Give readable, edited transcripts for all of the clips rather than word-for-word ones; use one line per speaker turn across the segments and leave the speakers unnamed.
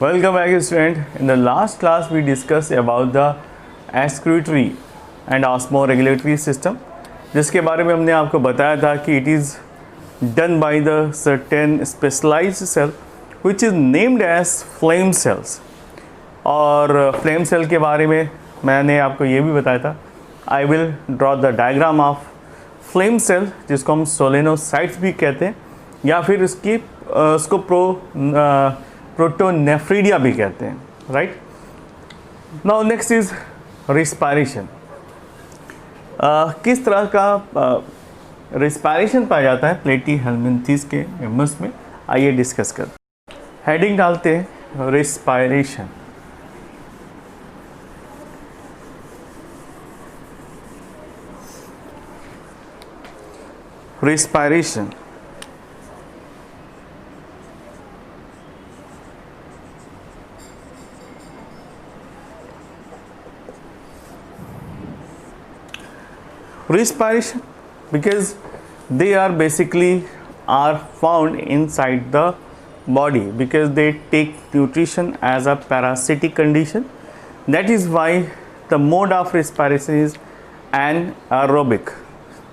Welcome back student. In the last class we discussed about the excretory and osmoregulatory system, जिसके बारे में हमने आपको बताया था कि it is done by the certain specialized cell which is named as flame cells. और flame cell के बारे में मैंने आपको ये भी बताया था, I will draw the diagram of flame cell जिसको हम सोलेनोसाइट्स भी कहते हैं या फिर उसको प्रोटोनेफ्रिडिया भी कहते हैं, right. Now next is respiration. किस तरह का रिस्पायरेशन पाया जाता है प्लेटीहेल्मिन्थेस के मेंबर्स में, आइए डिस्कस करते हैं. हेडिंग डालते हैं respiration. Respiration respiration because they are basically are found inside the body because they take nutrition as a parasitic condition. That is why the mode of respiration is anaerobic.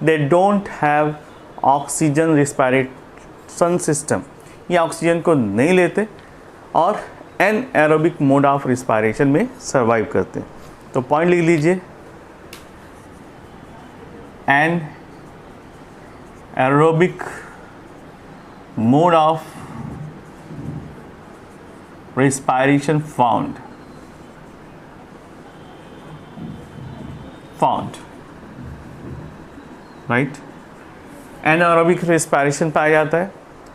They don't have oxygen respiration system. ये oxygen को नहीं लेते और anaerobic mode of respiration में survive करते हैं. तो point लिख लीजिए, anaerobic mode of respiration found, right. anaerobic respiration पाया जाता है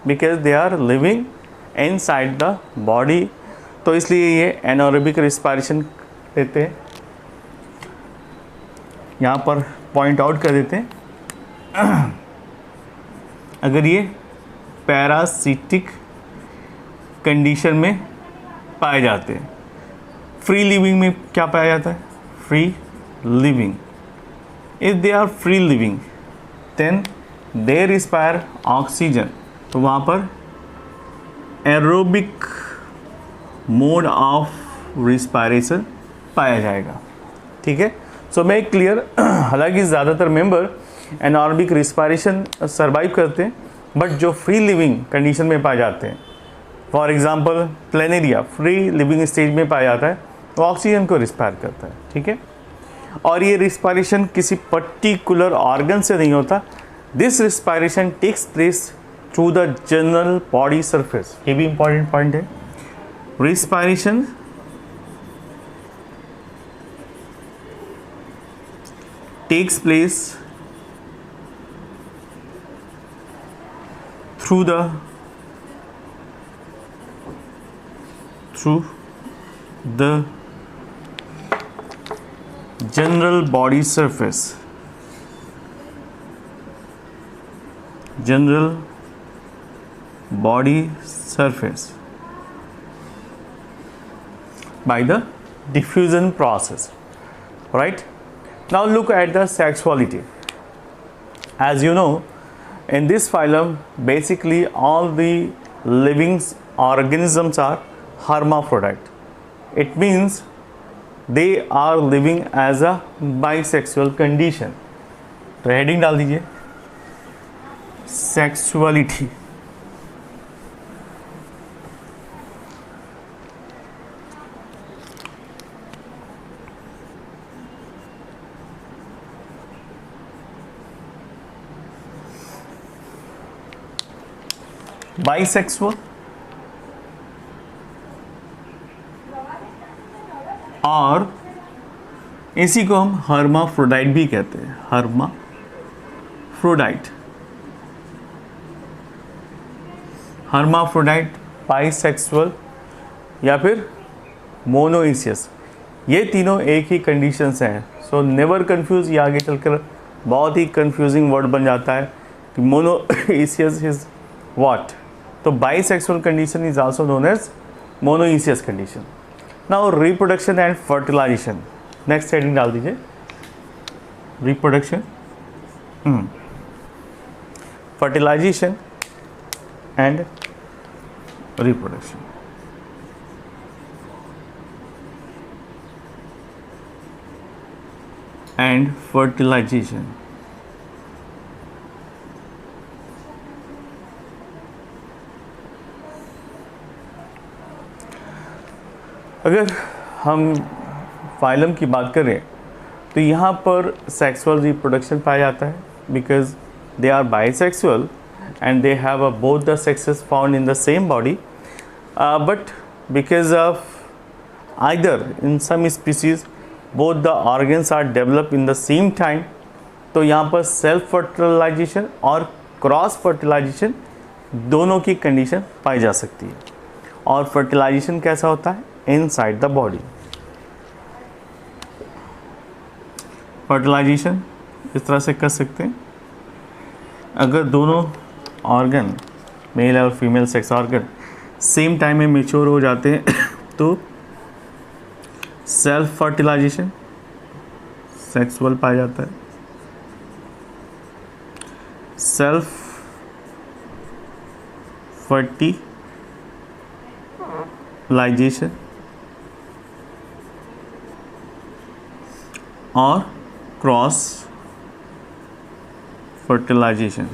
because they are living inside the body, तो इसलिए ये anaerobic respiration लेते हैं. यहाँ पर पॉइंट आउट कर देते हैं, अगर ये पैरासिटिक कंडीशन में पाए जाते हैं. फ्री लिविंग में क्या पाया जाता है? Free living. If they are free living then they respire oxygen, तो वहाँ पर एरोबिक मोड ऑफ रिस्पायरेशन पाया जाएगा. ठीक है, सो मेक क्लियर. हालांकि ज़्यादातर मेंबर एनारोबिक रिस्पायरेशन सर्वाइव करते हैं, बट जो फ्री लिविंग कंडीशन में पाए जाते हैं, for example planaria free living stage में पाया जाता है, वो ऑक्सीजन को रिस्पायर करता है. ठीक है, और ये रिस्पायरेशन किसी पर्टिकुलर ऑर्गन से नहीं होता. This respiration takes place through the general body surface. ये भी इंपॉर्टेंट पॉइंट है. रिस्पायरेशन takes place through the general body surface, by the diffusion process, right. Now look at the sexuality. As you know, in this phylum basically all the living organisms are hermaphrodite. It means they are living as a bisexual condition. तो heading डाल दीजिए sexuality. Bisexual और इसी को हम hermaphrodite भी कहते हैं. हर्माफ्रोडाइट, बाइसेक्सुअल या फिर मोनोइसियस, ये तीनों एक ही कंडीशंस हैं. So never confuse. ये आगे चलकर बहुत ही कंफ्यूजिंग वर्ड बन जाता है कि मोनोइसियस इज व्हाट. तो bisexual condition is also known as monoecious condition. Now reproduction and fertilization. Next heading डाल दीजिए reproduction, fertilization and reproduction. and fertilization. अगर हम फाइलम की बात करें तो यहाँ पर सेक्सुअल रिप्रोडक्शन पाया जाता है, because they are bisexual and they have both the sexes found in the same body, but because of either in some species both the organs are developed in the same time, तो यहाँ पर self fertilisation और cross fertilisation दोनों की condition पाई जा सकती है। और फर्टिलाइजेशन कैसा होता है? Inside the body. फर्टिलाइजेशन इस तरह से कर सकते हैं, अगर दोनों ऑर्गन मेल और female sex organ same time में मेच्योर हो जाते हैं तो सेल्फ फर्टिलाइजेशन सेक्सुअल पाया जाता है। सेल्फ फर्टिलाइजेशन और क्रॉस फर्टिलाइजेशन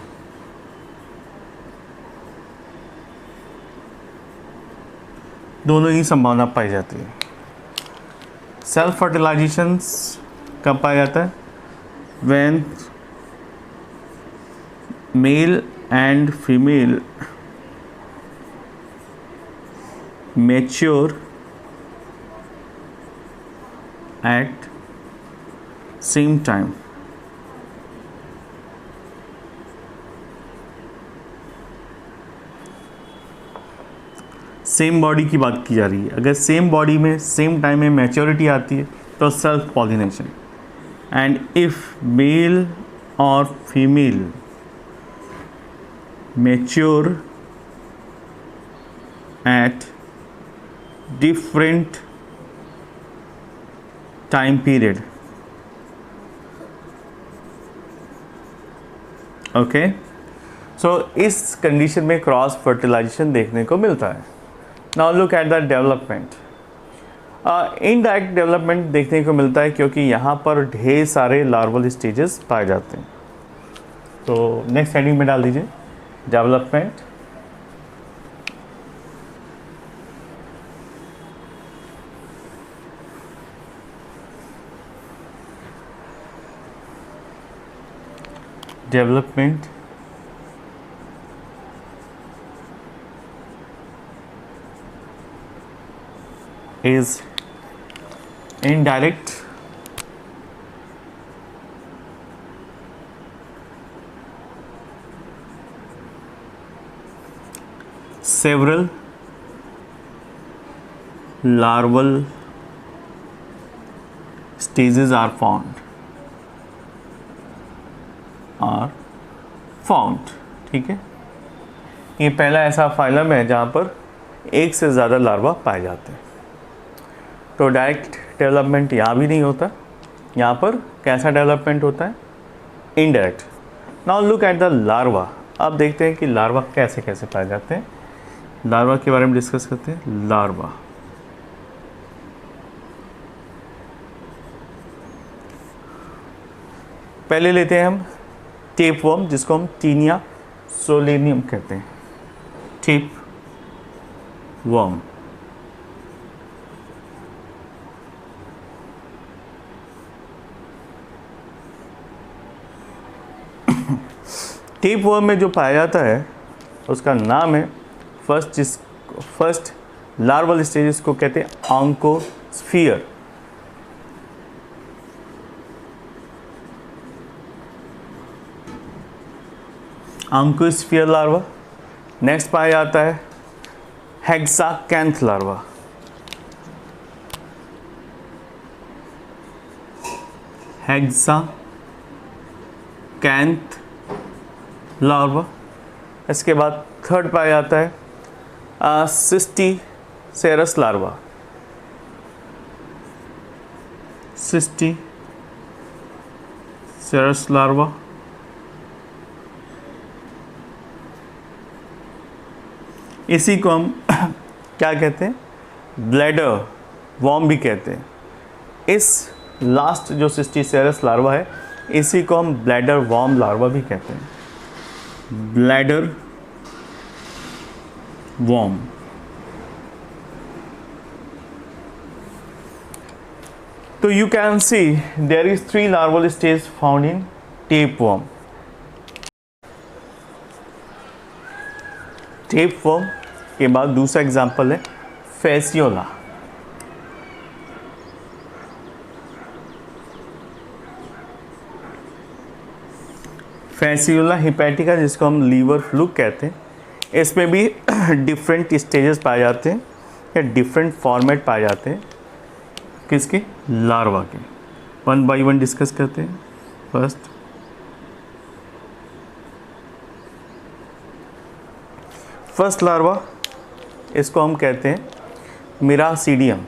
दोनों ही संभावना पाई जाती है। सेल्फ फर्टिलाइजेशन कब पाया जाता है? When male and female mature at same time. Same body की बात की जा रही है, अगर सेम बॉडी में सेम टाइम में मैच्योरिटी आती है तो self pollination. And if male और female mature at different time period, okay, so इस कंडीशन में क्रॉस फर्टिलाइजेशन देखने को मिलता है। Now look at the development. Indirect development देखने को मिलता है क्योंकि यहाँ पर ढेर सारे लार्वल स्टेजेस पाए जाते हैं। तो नेक्स्ट हेडिंग में डाल दीजिए development. Development is indirect several larval stages are found ठीक है, ये पहला ऐसा फाइलम है जहाँ पर एक से ज़्यादा लार्वा पाए जाते हैं। तो डायरेक्ट डेवलपमेंट यहाँ भी नहीं होता, यहाँ पर कैसा डेवलपमेंट होता है? Indirect. Now look at the larva. अब देखते हैं कि लार्वा कैसे कैसे पाए जाते हैं। लार्वा के बारे में डिस्कस करते हैं। लार्वा पहले लेते हैं हम टेप वर्म, जिसको हम टीनिया सोलेनियम कहते हैं। टेप वर्म टेप वर्म में जो पाया जाता है उसका नाम है फर्स्ट लार्वल स्टेज, इसको कहते हैं ऑन्कोस्फीयर। ऑन्कोस्फीयर लार्वा। नेक्स्ट पाया जाता है हेक्साकैंथ लार्वा। हेक्साकैंथ लार्वा। इसके बाद थर्ड पाया जाता है सिस्टीसेरस लार्वा। सिस्टीसेरस लार्वा। इसी को हम क्या कहते हैं? ब्लैडर वर्म भी कहते हैं। इस लास्ट जो सिस्टीसेरस लार्वा है इसी को हम ब्लैडर वॉर्म लार्वा भी कहते हैं, ब्लैडर वॉर्म। तो you can see there is 3 larval stage found in tapeworm. Tapeworm के बाद दूसरा एग्जाम्पल है फैसियोला। फैसियोला हिपैटिका जिसको हम लीवर फ्लूक कहते हैं, इसमें भी डिफरेंट स्टेजेस पाए जाते हैं या डिफरेंट फॉर्मेट पाए जाते हैं किसके, लार्वा के। 1 बाय 1 डिस्कस करते हैं। फर्स्ट लार्वा, इसको हम कहते हैं मिरासीडियम।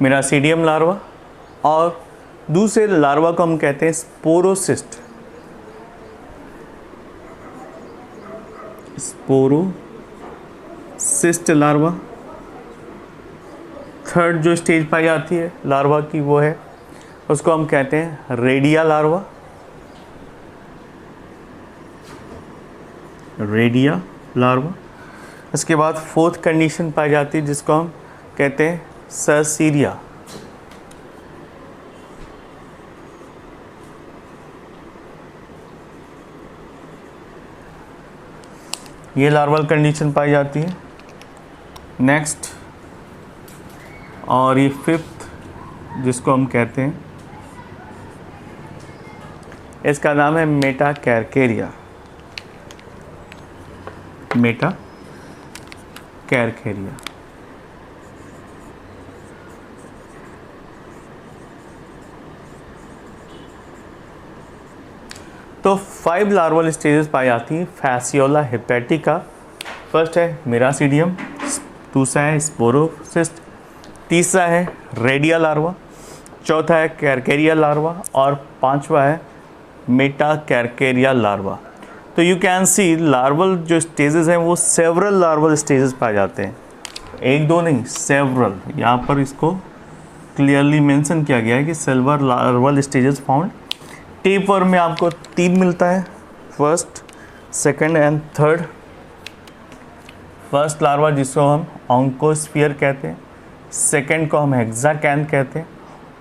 मिरासीडियम लार्वा। और दूसरे लार्वा को हम कहते हैं स्पोरोसिस्ट। Sporocyst larva. थर्ड जो स्टेज पाई जाती है लार्वा की वो है, उसको हम कहते हैं रेडिया लार्वा। Radio larva. इसके बाद फोर्थ कंडीशन पाई जाती है जिसको हम कहते हैं सर्सीरिया। ये लार्वल कंडीशन पाई जाती है। नेक्स्ट, और ये फिफ्थ जिसको हम कहते हैं, इसका नाम है मेटाकैरकेरिया। मेटाकैरकेरिया। तो 5 लार्वल स्टेजेस पाई जाती हैं फैसियोला हिपैटिका। फर्स्ट है मिरासीडियम, दूसरा है स्पोरोसिस्ट, तीसरा है रेडिया लार्वा, चौथा है कैरकेरिया लार्वा और पांचवा है मेटाकैरकेरिया लार्वा। तो यू कैन सी लार्वल जो स्टेजेस हैं वो सेवरल लार्वल स्टेजेस पाए जाते हैं, एक दो नहीं, सेवरल। यहाँ पर इसको क्लियरली मेंशन किया गया है कि several larval stages found. Tapeworm में आपको 3 मिलता है, first, second and third. First larva जिसको हम ऑन्कोस्फीयर कहते हैं, सेकंड को हम हेक्साकैंथ कहते हैं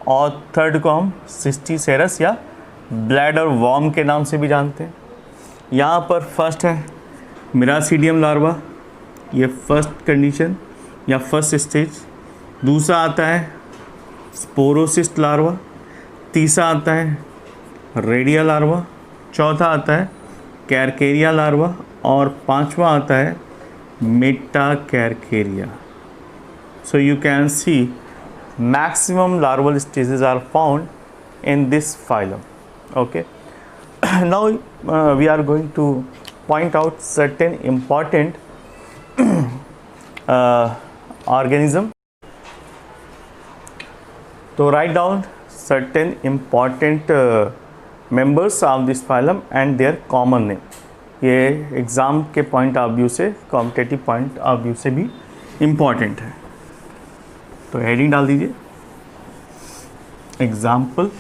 और थर्ड को हम सिस्टीसेरस या ब्लैडर वॉर्म के नाम से भी जानते हैं। यहाँ पर फर्स्ट है मिरासीडियम लार्वा, ये फर्स्ट कंडीशन या फर्स्ट स्टेज। दूसरा आता है स्पोरोसिस्ट लार्वा, तीसरा आता है रेडिया लार्वा, चौथा आता है कैरकेरिया लार्वा और पांचवा आता है मेटाकैरकेरिया। So you can see maximum larval stages are found in this phylum. Okay. Now we are going to point out certain important organism. So write down certain important members of this phylum and their common name. ये exam के point of view से, competitive point of view से भी important है। तो heading डाल दीजिए example.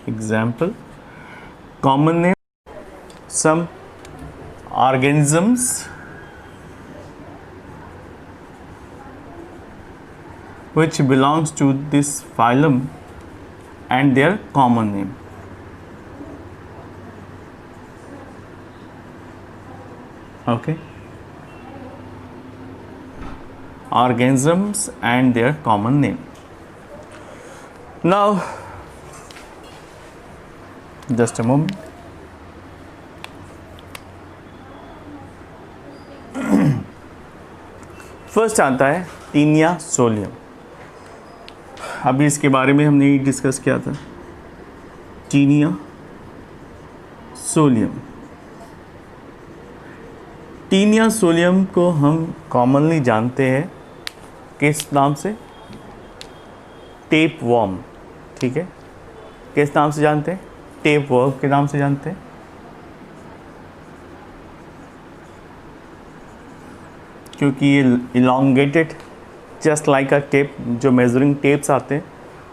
Example, common name, some organisms which belongs to this phylum and their common name. Okay, organisms and their common name. Now just a moment. First आता है taenia solium. अभी इसके बारे में हमने डिस्कस किया था, टीनिया सोलियम। टीनिया सोलियम को हम कॉमनली जानते हैं किस नाम से, टेप वॉर्म। ठीक है, किस नाम से जानते हैं? टेप वर्म के नाम से जानते हैं। क्योंकि ये इलोंगेटेड जस्ट लाइक अ टेप, जो मेजरिंग टेप्स आते हैं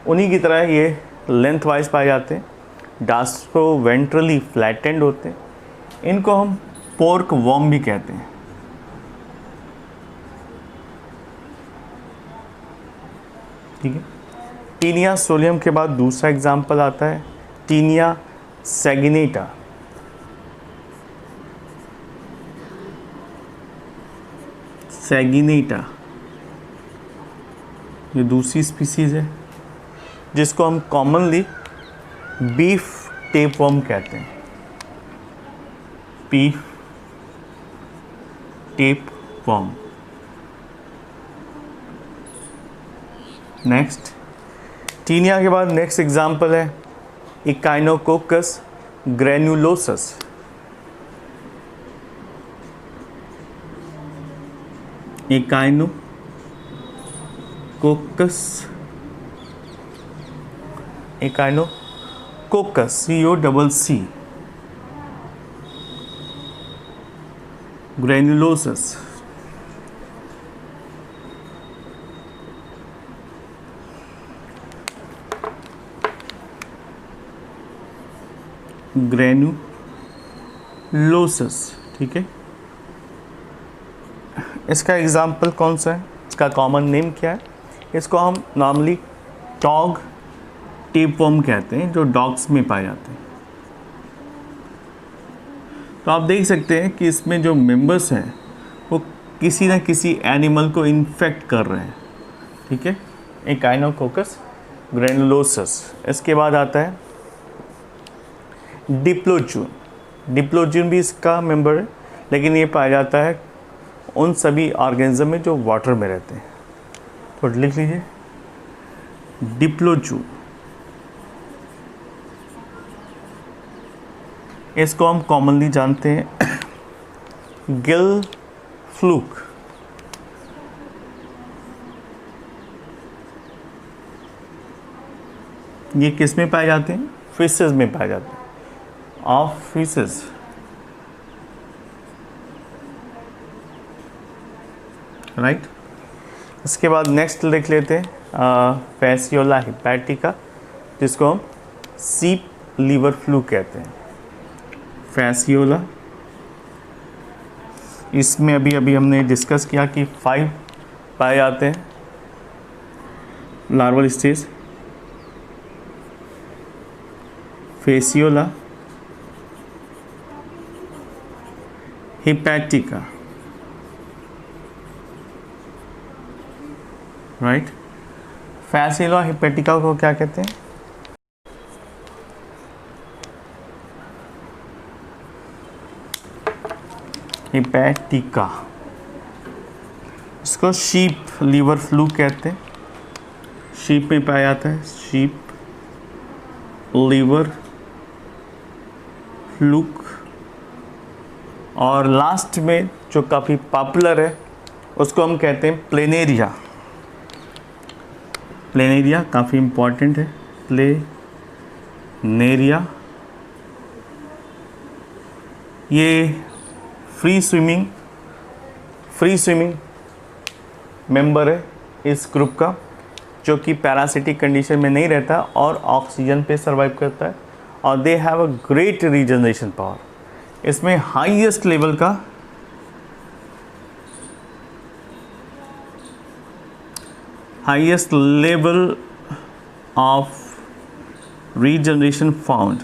उन्हीं की तरह ये लेंथ वाइज पाए जाते हैं। डास्ट्रो वेंट्रली फ्लैटेंड होते हैं। इनको हम पोर्क वर्म भी कहते हैं। ठीक है, टीनिया सोलियम के बाद दूसरा एग्जाम्पल आता है टीनिया सैगिनेटा। सैगिनेटा ये दूसरी स्पीसीज है जिसको हम कॉमनली बीफ टेपवर्म कहते हैं। Beef tapeworm. नेक्स्ट, टीनिया के बाद नेक्स्ट एग्जाम्पल है इकाइनोकोकस ग्रेन्युलोसस। Echinococcus COCC ग्रेन्युलोसस। ग्रेन्युलोसस, ठीक है। इसका एग्जाम्पल कौन सा है? इसका कॉमन नेम क्या है? इसको हम नॉर्मली डॉग टेपवर्म कहते हैं, जो डॉग्स में पाए जाते हैं। तो आप देख सकते हैं कि इसमें जो मेंबर्स हैं वो किसी न किसी एनिमल को इन्फेक्ट कर रहे हैं। ठीक है, इकाइनोकोकस ग्रेनुलोसस। इसके बाद आता है डिप्लोजून। डिप्लोजून भी इसका मेंबर है, लेकिन ये पाया जाता है उन सभी ऑर्गेनिज्म में जो वाटर में रहते हैं। तो लिख लीजिए डिप्लोजून। इसको हम कॉमनली जानते हैं गिल फ्लूक। ये किस में पाए जाते हैं? फिशेस में पाए जाते हैं, ऑफ फिशेस। राइट। इसके बाद नेक्स्ट लिख लेते हैं फैसियोला हिपैटिका, जिसको हम सीप लीवर फ्लू कहते हैं। फैसियोला, इसमें अभी हमने डिस्कस किया कि 5 पाए जाते हैं larval stage. Fasciola hepatica, right. Fasciola hepatica को क्या कहते हैं? हिपैटिका। इसको शीप लीवर फ्लू कहते हैं। शीप में पाया जाता है, शीप लीवर फ्लूक। और लास्ट में जो काफ़ी पॉपुलर है उसको हम कहते हैं प्लेनेरिया। प्लेनेरिया काफ़ी इम्पॉर्टेंट है। प्लेनेरिया ये फ्री स्विमिंग मेंबर है इस ग्रुप का, जो कि पैरासिटिक कंडीशन में नहीं रहता और ऑक्सीजन पे सर्वाइव करता है। और they have a great regeneration power. इसमें हाईएस्ट लेवल का of regeneration found.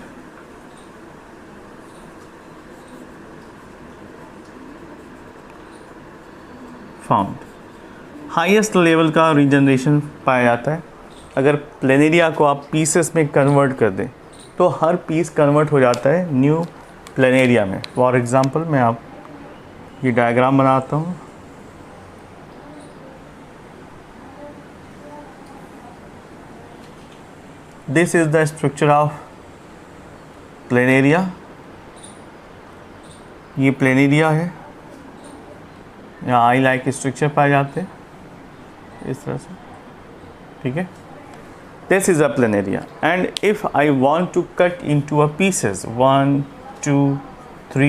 Highest level का रीजनरेशन पाया जाता है। अगर प्लेनेरिया को आप पीसेस में कन्वर्ट कर दें तो हर पीस कन्वर्ट हो जाता है न्यू प्लेनेरिया में। फॉर एग्जांपल मैं आप ये डायग्राम बनाता हूँ। This is the structure of planaria. ये प्लेनेरिया है, यहाँ आई लाइक स्ट्रक्चर पाए जाते हैं इस तरह से। ठीक है, This is a planaria, and if I want to cut into a pieces, 1 2 3,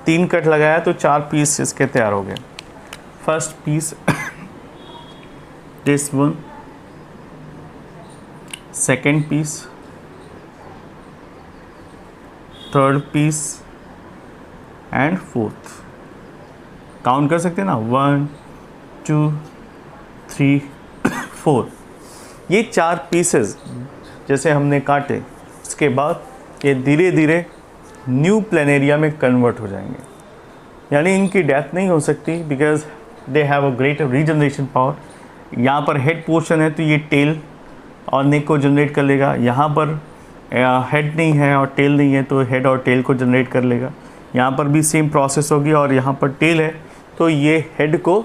3 cut लगाया तो 4 पीस इसके तैयार हो गए. First piece this one, second piece, third piece and fourth. Count कर सकते हैं ना, 1 2 3 4. ये 4 पीसेस जैसे हमने काटे, उसके बाद ये धीरे धीरे न्यू प्लेनेरिया में कन्वर्ट हो जाएंगे. यानी इनकी डेथ नहीं हो सकती because they have a great regeneration power. यहाँ पर हेड पोर्शन है तो ये टेल और नेक को जनरेट कर लेगा. यहाँ पर हेड नहीं है और टेल नहीं है तो हेड और टेल को जनरेट कर लेगा. यहाँ पर भी सेम प्रोसेस होगी और यहाँ पर टेल है तो ये हेड को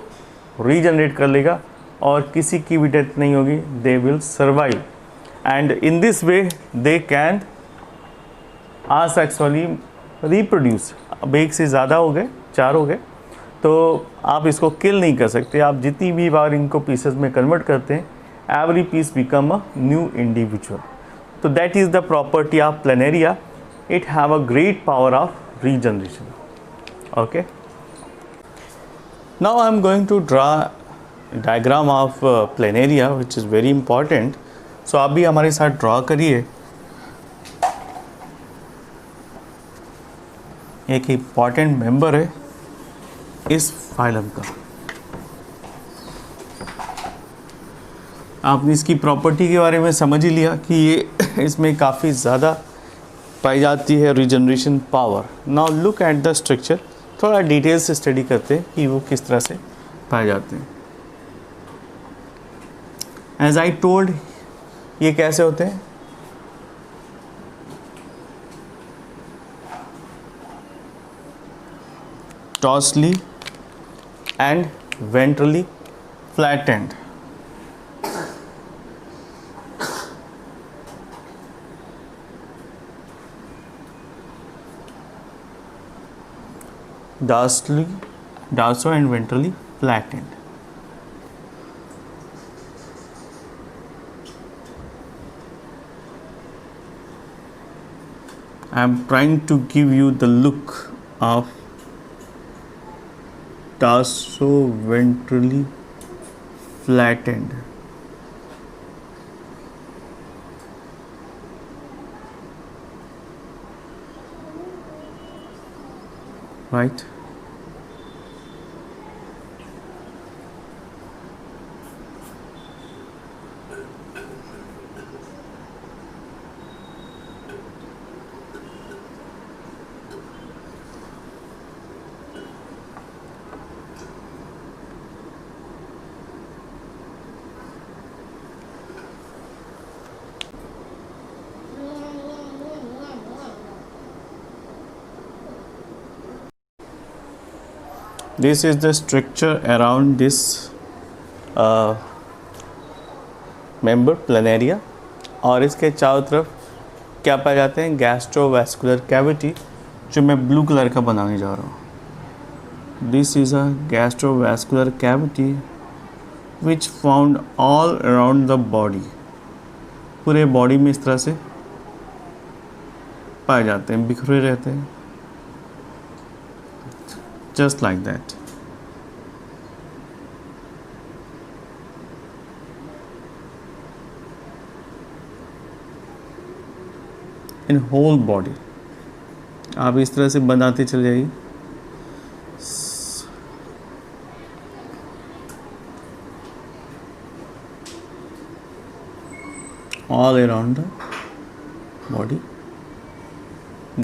रीजनरेट कर लेगा और किसी की भी डेथ नहीं होगी. They will survive and in this way they can asexually reproduce. अब एक से ज़्यादा हो गए, 4 हो गए, तो आप इसको किल नहीं कर सकते. आप जितनी भी बार इनको पीसेस में कन्वर्ट करते हैं, every piece become a new individual. तो that is the property of planaria. It have a great power of regeneration. Okay, now I am going to draw diagram of planaria which is very important. So आप भी हमारे साथ draw करिए. एक important member है इस phylum का. आपने इसकी प्रॉपर्टी के बारे में समझ ही लिया कि ये इसमें काफ़ी ज़्यादा पाई जाती है regeneration power. Now look at the structure. थोड़ा डिटेल से स्टडी करते हैं कि वो किस तरह से पाए जाते हैं. एज आई टोल्ड, ये कैसे होते हैं? dorsally and ventrally flattened. Dorso and ventrally flattened. I am trying to give you the look of dorso-ventrally flattened. Right? This is the structure around this member planaria. और इसके चारों तरफ क्या पाए जाते हैं? गैस्ट्रोवैस्कुलर कैविटी, जो मैं ब्लू कलर का बनाने जा रहा हूँ. This is a gastrovascular cavity which found all around the body. पूरे बॉडी में इस तरह से पाए जाते हैं, बिखरे रहते हैं, just like that. In whole body. आप इस तरह से बनाते चले जाइए. All around the body.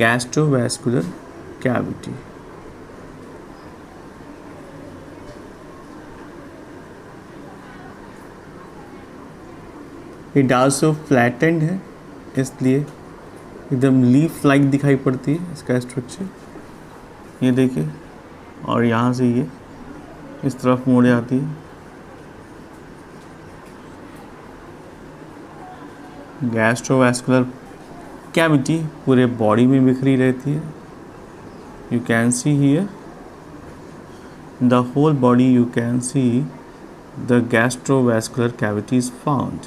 Gastrovascular cavity. ये डॉर्सो फ्लैटेंड है, इसलिए एकदम लीफ लाइक दिखाई पड़ती है इसका स्ट्रक्चर. ये देखिए, और यहाँ से ये इस तरफ मुड़ जाती है. गैस्ट्रोवैस्कुलर कैविटी पूरे बॉडी में बिखरी रहती है. You can see here the whole body. You can see the gastrovascular cavity is found.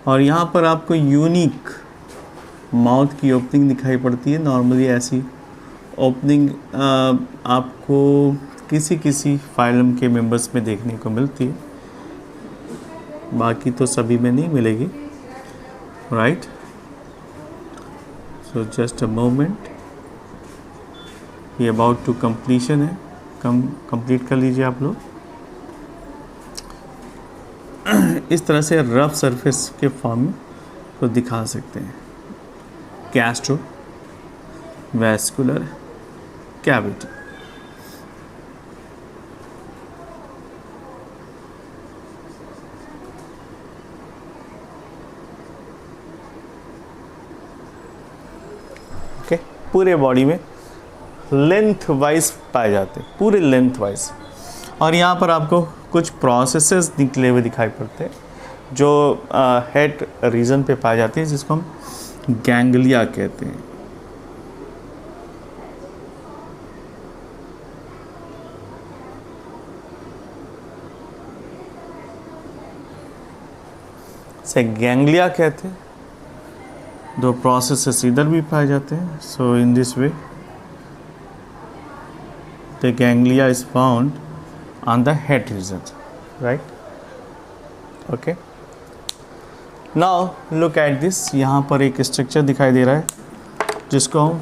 और यहाँ पर आपको यूनिक माउथ की ओपनिंग दिखाई पड़ती है। नॉर्मली ऐसी ओपनिंग आपको किसी किसी फाइलम के मेंबर्स में देखने को मिलती है, बाकी तो सभी में नहीं मिलेगी, right. So just a moment, ये अबाउट टू कंप्लीशन है, कंप्लीट कर लीजिए आप लोग। इस तरह से रफ सरफेस के फॉर्म में तो दिखा सकते हैं। Gastro vascular cavity. ओके, पूरे बॉडी में लेंथ वाइज पाए जाते हैं, पूरे लेंथ वाइज। और यहाँ पर आपको कुछ प्रोसेसेस निकले हुए दिखाई पड़ते हैं जो हेड रीजन पे पाए जाते हैं, जिसको हम गैंग्लिया कहते हैं। से गैंग्लिया कहते हैं। दो प्रोसेसेस इधर भी पाए जाते हैं। So in this way the ganglia is found on the head region, right? Okay, now look at this। यहाँ पर एक स्ट्रक्चर दिखाई दे रहा है जिसको हम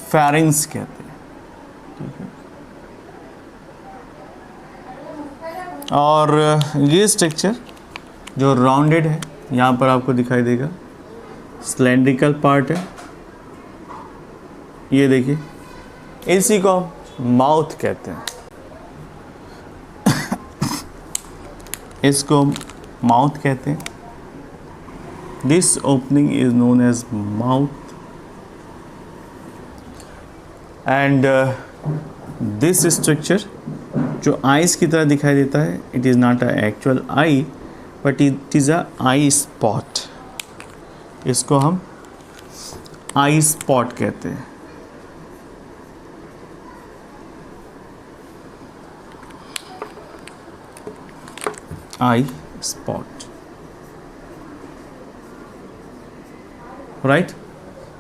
फेरिंग्स कहते हैं, ठीक है। और ये स्ट्रक्चर जो राउंडेड है, यहाँ पर आपको दिखाई देगा सिलेंड्रिकल पार्ट है, ये देखिए, इसी को माउथ कहते हैं। इसको माउथ कहते हैं। This opening is known as mouth and this structure जो आईज की तरह दिखाई देता है, it is not a actual eye but it is a eye spot. इसको हम आई स्पॉट कहते हैं। Eye spot, right.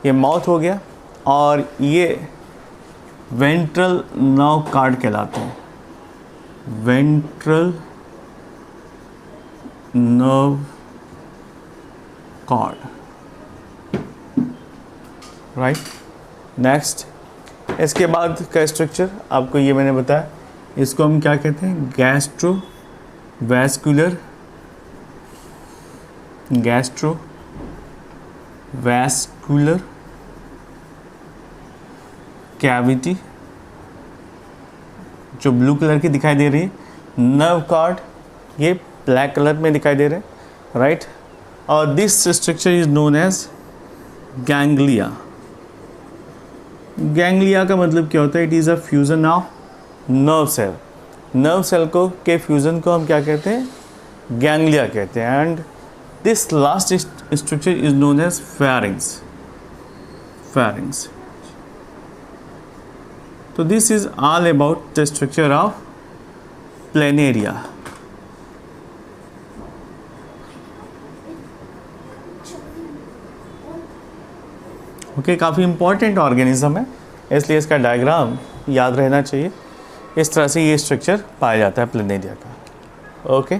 ये माउथ हो गया और ये वेंट्रल नर्व कार्ड कहलाते हैं। Ventral nerve cord, right. Next, इसके बाद का स्ट्रक्चर आपको ये मैंने बताया, इसको हम क्या कहते हैं, गैस्ट्रो वैस्कुलर कैविटी, जो ब्लू कलर की दिखाई दे रही है। नर्व कार्ड ये ब्लैक कलर में दिखाई दे रहे हैं, राइट। और this structure is known as ganglia. Ganglia का मतलब क्या होता है, it is a fusion of nerve cell. Nerve cell को के फ्यूज़न को हम क्या कहते हैं, गैंग्लिया कहते हैं। And this last structure is known as pharynx. तो this is all about the structure of planaria. Okay, काफ़ी इंपॉर्टेंट ऑर्गेनिज्म है, इसलिए इसका डायग्राम याद रहना चाहिए। इस तरह से ये स्ट्रक्चर पाया जाता है प्लेनेरिया का। ओके।